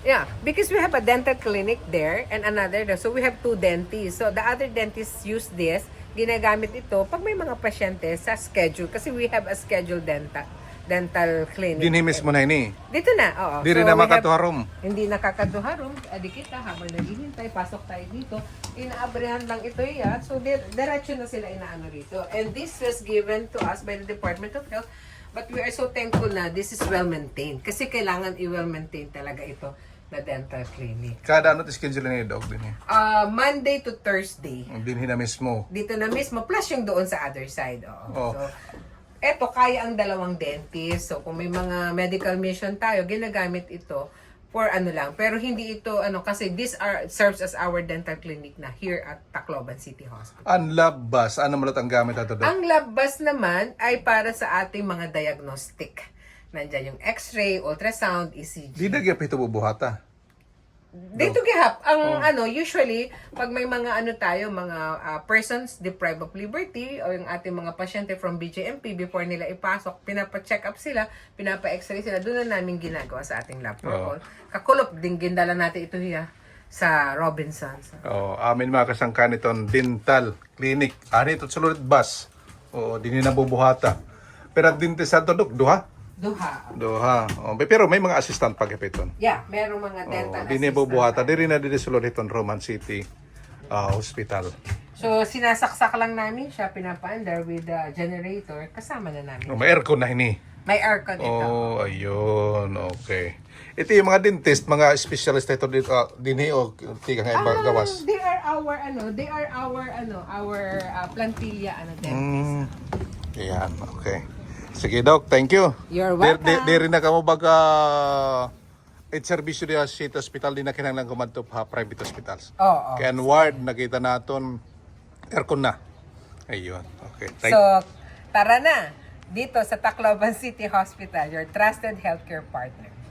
Yeah, because we have a dental clinic there and another there. So we have two dentists. So the other dentists use this, ginagamit ito pag may mga pasyente sa schedule. Kasi we have a scheduled dental clinic. Dinhi mismo na ini. Dito na, oo. Di rin So na we have- makatuharom. Hindi nakakaduharom. Adi kita, habang naghihintay, pasok tayo dito. Inaabrehan lang ito yan. So diretso na sila inaano rito. And this was given to us by the Department of Health. But we are so thankful na this is well maintained. Kasi kailangan i-well maintain talaga ito na dental clinic. Kada ano schedule ni Dog dinhi. Monday to Thursday. Dinhi na mismo. Dito na mismo, plus yung doon sa other side. Oo. Oh. So, eto, kaya ang dalawang dentist. So, kung may mga medical mission tayo, ginagamit ito for ano lang. Pero hindi ito, kasi serves as our dental clinic na here at Tacloban City Hospital. Ang labas, ano malat ang gamit ato Dog? Ang labbas naman ay para sa ating mga diagnostic. Nandyan yung x-ray, ultrasound, ECG. Di na gyud ito bubuhata. Dito gihap, usually, pag may mga mga persons deprived of liberty o yung ating mga pasyente from BJMP, before nila ipasok, pinapa-check up sila, pinapa-x-ray sila, doon na namin ginagawa sa ating lab protocol. Kakulop din gindala natin ito hiya sa Robinsons. Oh, amin mga kasangkan itong dental clinic. Ani ito sulod bus. Oh, dinhi na bubuhata. Pero ang dentist ato Dok, duha. Duha. Oh, pero may mga assistant pag-ipiton. Yeah, merong mga dental Oh, dinhi bubuhata, diri na diri sulod itong Roman City Hospital. So, sinasaksak lang namin siya, pinapa-under with the generator, kasama na namin. Oh, may aircon na ini. May aircon ito. Oh, ayun. Okay. Ito yung mga dentist, mga specialist ito dito, dinhi o tiga nga gawas. They are our plantilla dentist. Yan, okay. Sige, Doc, thank you. You're welcome. Di rin na kamo baga servisyo diya sa hospital, di na kinahanglan kumadto pa private hospitals. Oo. Kaya ang ward, nakita naton, aircon na. Ayun, okay. So, tara na. Dito sa Tacloban City Hospital, your trusted healthcare partner.